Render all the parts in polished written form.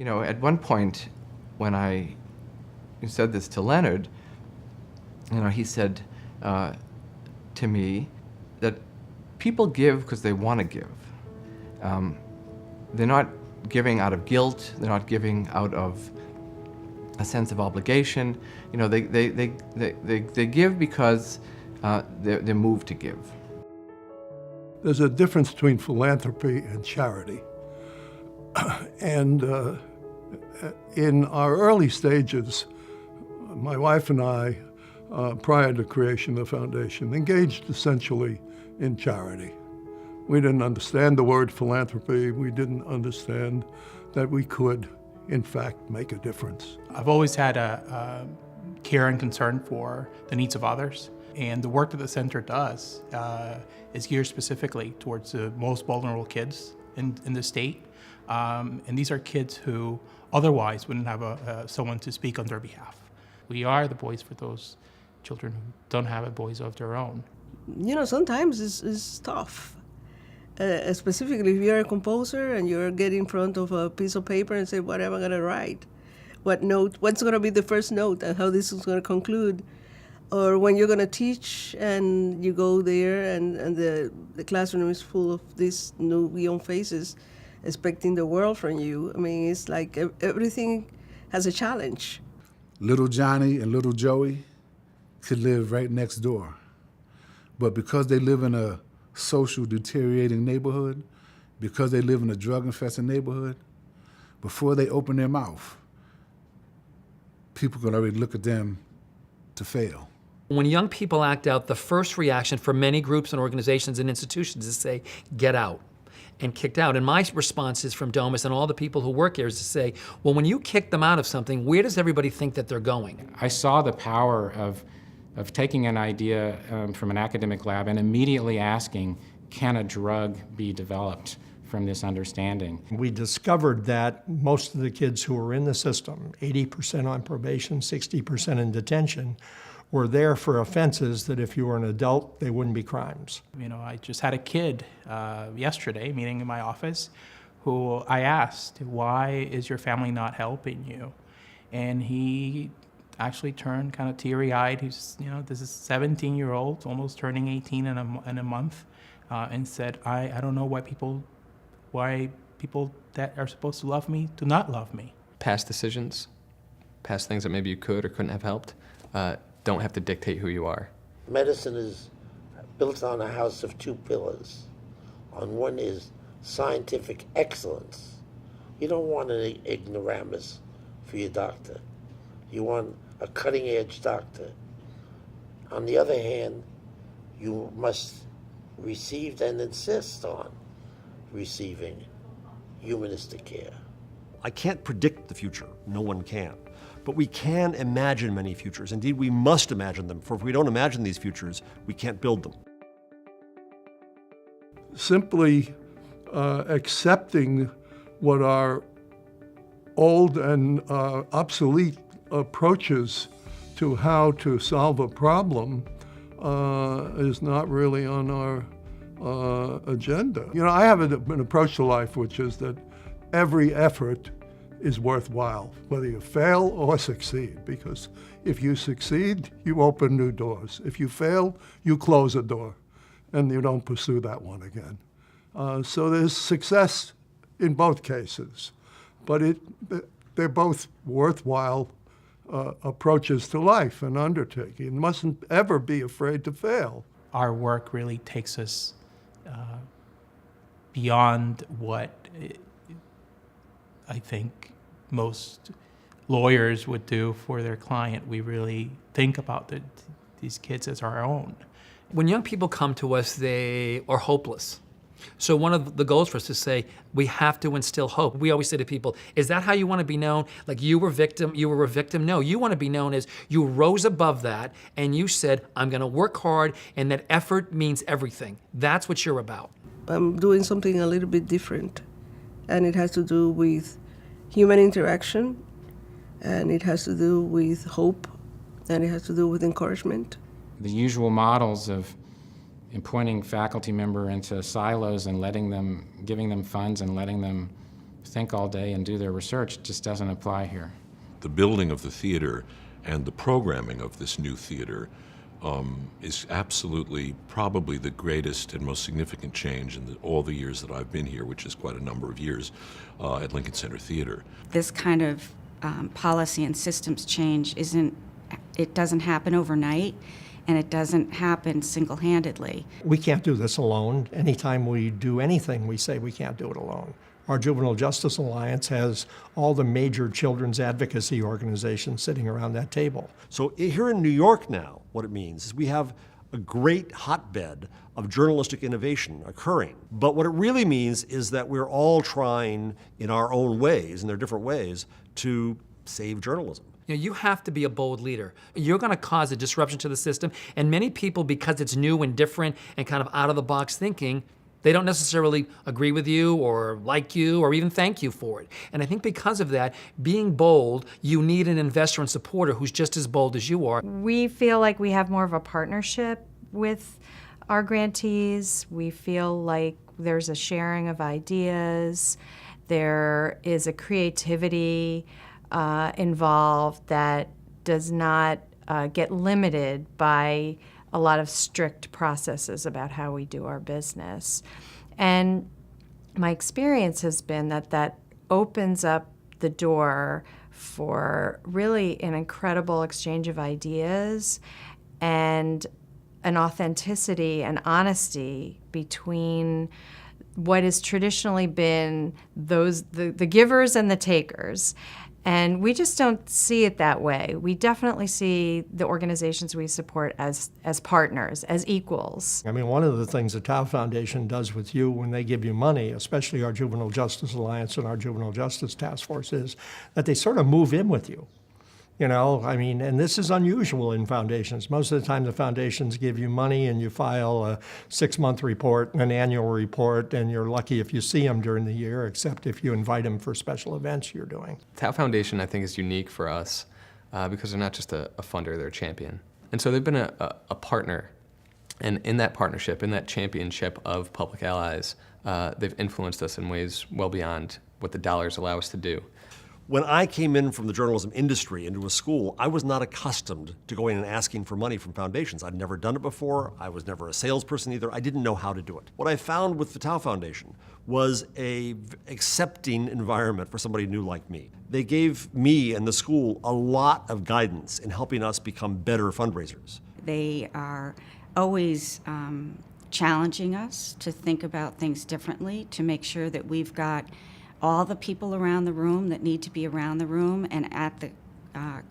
At one point, when I said this to Leonard, he said to me that people give because they want to give. They're not giving out of guilt. They're not giving out of a sense of obligation. They give because they're moved to give. There's a difference between philanthropy and charity. And in our early stages, my wife and I, prior to creation of the foundation, engaged essentially in charity. We didn't understand the word philanthropy. We didn't understand that we could, in fact, make a difference. I've always had a care and concern for the needs of others. And the work that the center does is geared specifically towards the most vulnerable kids in the state. And these are kids who otherwise wouldn't have someone to speak on their behalf. We are the voice for those children who don't have a voice of their own. Sometimes it's tough. Specifically, if you're a composer and you're getting in front of a piece of paper and say, what am I going to write? What's going to be the first note and how this is going to conclude? Or when you're going to teach and you go there and the classroom is full of these new young faces expecting the world from you. I mean, it's like everything has a challenge. Little Johnny and little Joey could live right next door. But because they live in a social deteriorating neighborhood, because they live in a drug-infested neighborhood, before they open their mouth, people can already look at them to fail. When young people act out, the first reaction for many groups and organizations and institutions is to say, get out, and kicked out. And my response is from Domus and all the people who work here is to say, well, when you kick them out of something, where does everybody think that they're going? I saw the power of taking an idea from an academic lab and immediately asking, can a drug be developed from this understanding? We discovered that most of the kids who were in the system, 80% on probation, 60% in detention, were there for offenses that if you were an adult, they wouldn't be crimes. I just had a kid yesterday meeting in my office who I asked, why is your family not helping you? And he actually turned kind of teary-eyed. He's, this is a 17-year-old, almost turning 18 in a month, and said, I don't know why people that are supposed to love me do not love me. Past decisions, past things that maybe you could or couldn't have helped, don't have to dictate who you are. Medicine is built on a house of two pillars. On one is scientific excellence. You don't want an ignoramus for your doctor. You want a cutting-edge doctor. On the other hand, you must receive and insist on receiving humanistic care. I can't predict the future. No one can. But we can imagine many futures. Indeed, we must imagine them, for if we don't imagine these futures, we can't build them. Simply accepting what are old and obsolete approaches to how to solve a problem is not really on our agenda. I have an approach to life which is that every effort is worthwhile, whether you fail or succeed, because if you succeed, you open new doors. If you fail, you close a door, and you don't pursue that one again. So there's success in both cases, but they're both worthwhile approaches to life and undertaking. You mustn't ever be afraid to fail. Our work really takes us beyond what I think most lawyers would do for their client. We really think about these kids as our own. When young people come to us, they are hopeless. So one of the goals for us is to say, we have to instill hope. We always say to people, is that how you want to be known? Like you were a victim? No, you want to be known as you rose above that and you said, I'm going to work hard, and that effort means everything. That's what you're about. I'm doing something a little bit different, and it has to do with human interaction, and it has to do with hope, and it has to do with encouragement. The usual models of appointing faculty member into silos and giving them funds and letting them think all day and do their research just doesn't apply here. The building of the theater and the programming of this new theater is absolutely probably the greatest and most significant change in all the years that I've been here, which is quite a number of years, at Lincoln Center Theater. This kind of policy and systems change it doesn't happen overnight, and it doesn't happen single-handedly. We can't do this alone. Anytime we do anything, we say we can't do it alone. Our Juvenile Justice Alliance has all the major children's advocacy organizations sitting around that table. So here in New York now, what it means is we have a great hotbed of journalistic innovation occurring. But what it really means is that we're all trying in our own ways, in their different ways, to save journalism. You know, you have to be a bold leader. You're going to cause a disruption to the system, and many people, because it's new and different and kind of out-of-the-box thinking, they don't necessarily agree with you or like you or even thank you for it. And I think because of that, being bold, you need an investor and supporter who's just as bold as you are. We feel like we have more of a partnership with our grantees. We feel like there's a sharing of ideas. There is a creativity involved that does not get limited by a lot of strict processes about how we do our business. And my experience has been that opens up the door for really an incredible exchange of ideas and an authenticity and honesty between what has traditionally been the givers and the takers. And we just don't see it that way. We definitely see the organizations we support as partners, as equals. I mean, one of the things the Tao Foundation does with you when they give you money, especially our Juvenile Justice Alliance and our Juvenile Justice Task Force, is that they sort of move in with you. You know, I mean, and this is unusual in foundations. Most of the time the foundations give you money and you file a 6-month report and an annual report, and you're lucky if you see them during the year, except if you invite them for special events you're doing. Tao Foundation, I think, is unique for us because they're not just a funder, they're a champion. And so they've been a partner. And in that partnership, in that championship of public allies, they've influenced us in ways well beyond what the dollars allow us to do. When I came in from the journalism industry into a school, I was not accustomed to going and asking for money from foundations. I'd never done it before. I was never a salesperson either. I didn't know how to do it. What I found with the Tao Foundation was an accepting environment for somebody new like me. They gave me and the school a lot of guidance in helping us become better fundraisers. They are always challenging us to think about things differently, to make sure that we've got all the people around the room that need to be around the room and at the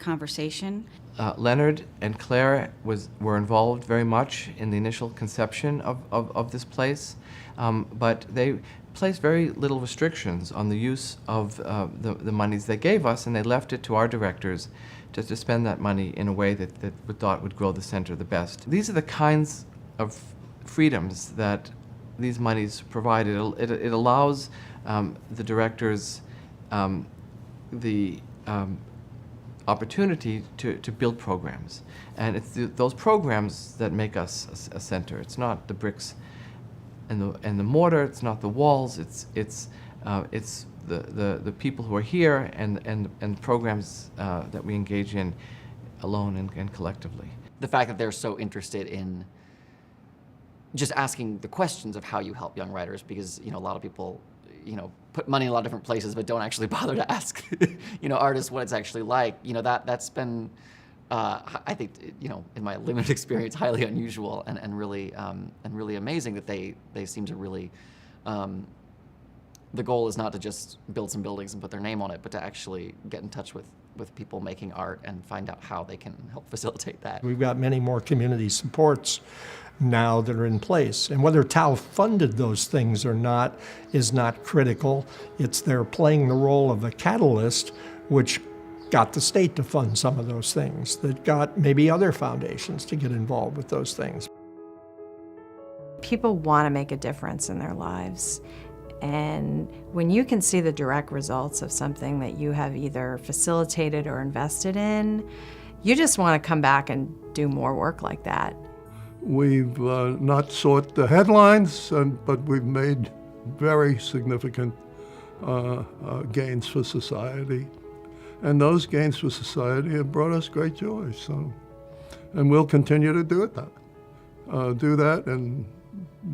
conversation. Leonard and Claire were involved very much in the initial conception of this place, but they placed very little restrictions on the use of the monies they gave us, and they left it to our directors to spend that money in a way that we thought would grow the center the best. These are the kinds of freedoms that these monies provide. It allows the directors the opportunity to build programs. And it's those programs that make us a center. It's not the bricks and the mortar, it's not the walls, it's the people who are here and programs that we engage in alone and collectively. The fact that they're so interested in just asking the questions of how you help young writers, because a lot of people put money in a lot of different places but don't actually bother to ask artists what it's actually like. That's been I think in my limited experience highly unusual and really amazing that they seem to really the goal is not to just build some buildings and put their name on it, but to actually get in touch with people making art and find out how they can help facilitate that. We've got many more community supports now that are in place. And whether Tao funded those things or not is not critical. It's they're playing the role of a catalyst, which got the state to fund some of those things, that got maybe other foundations to get involved with those things. People want to make a difference in their lives. And when you can see the direct results of something that you have either facilitated or invested in, you just want to come back and do more work like that. We've not sought the headlines, but we've made very significant gains for society. And those gains for society have brought us great joy. So, and we'll continue to do that and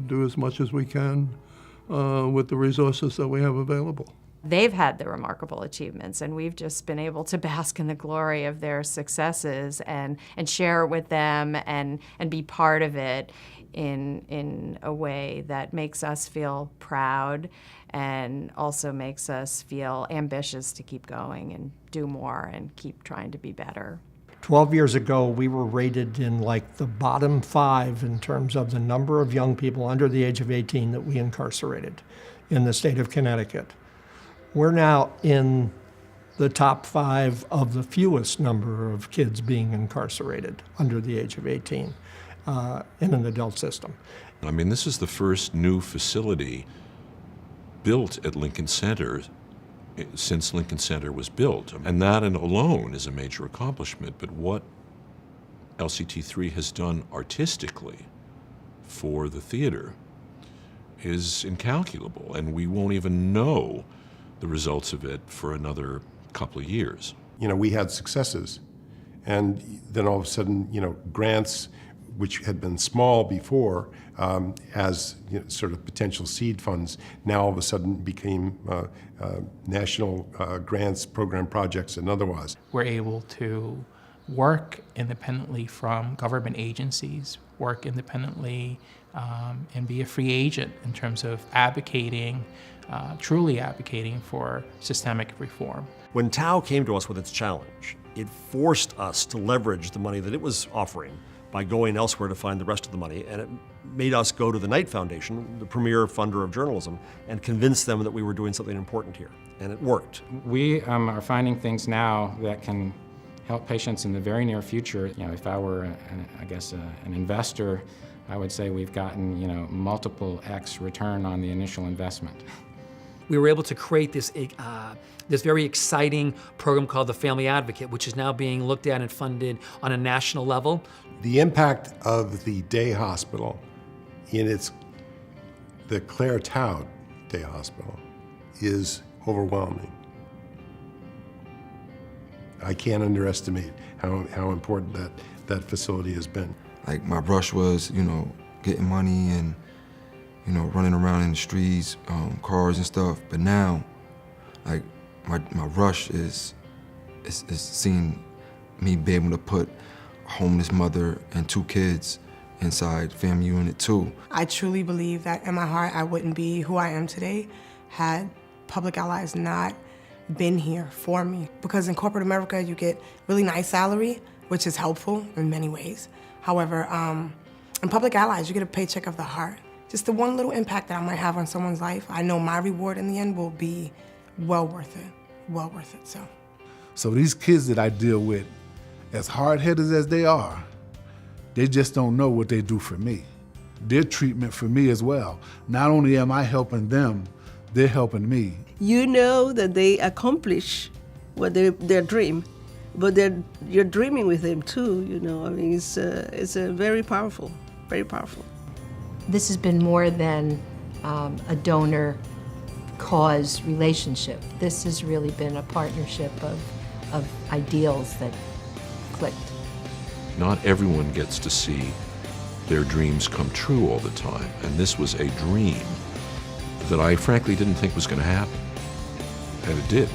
do as much as we can with the resources that we have available. They've had the remarkable achievements, and we've just been able to bask in the glory of their successes and share it with them and be part of it in a way that makes us feel proud and also makes us feel ambitious to keep going and do more and keep trying to be better. 12 years ago, we were rated in like the bottom 5 in terms of the number of young people under the age of 18 that we incarcerated in the state of Connecticut. We're now in the top 5 of the fewest number of kids being incarcerated under the age of 18 in an adult system. I mean, this is the first new facility built at Lincoln Center since Lincoln Center was built. And that alone is a major accomplishment. But what LCT3 has done artistically for the theater is incalculable, and we won't even know the results of it for another couple of years. You know, we had successes, and then all of a sudden, you know, grants, which had been small before, as sort of potential seed funds, now all of a sudden became national grants, program projects, and otherwise. We're able to work independently from government agencies, work independently, and be a free agent in terms of advocating, truly advocating for systemic reform. When Tao came to us with its challenge, it forced us to leverage the money that it was offering by going elsewhere to find the rest of the money, and it made us go to the Knight Foundation, the premier funder of journalism, and convince them that we were doing something important here, and it worked. We are finding things now that can help patients in the very near future. You know, if I were, an investor, I would say we've gotten, multiple X return on the initial investment. We were able to create this very exciting program called the Family Advocate, which is now being looked at and funded on a national level. The impact of the day hospital in the Claire Tao Day Hospital is overwhelming. I can't underestimate how important that facility has been. Like, my rush was, getting money and, running around in the streets, cars and stuff. But now, like, my rush is seeing me be able to put a homeless mother and 2 kids inside Family Unit 2. I truly believe that in my heart I wouldn't be who I am today had Public Allies not been here for me. Because in corporate America, you get really nice salary, which is helpful in many ways. However, in Public Allies, you get a paycheck of the heart. Just the one little impact that I might have on someone's life, I know my reward in the end will be well worth it, So these kids that I deal with, as hard-headed as they are, they just don't know what they do for me. Their treatment for me as well. Not only am I helping them, they're helping me. You know that they accomplish what their dream, but you're dreaming with them too. I mean, it's a very powerful, very powerful. This has been more than a donor cause relationship. This has really been a partnership of ideals that clicked. Not everyone gets to see their dreams come true all the time, and this was a dream that I frankly didn't think was going to happen, and it did.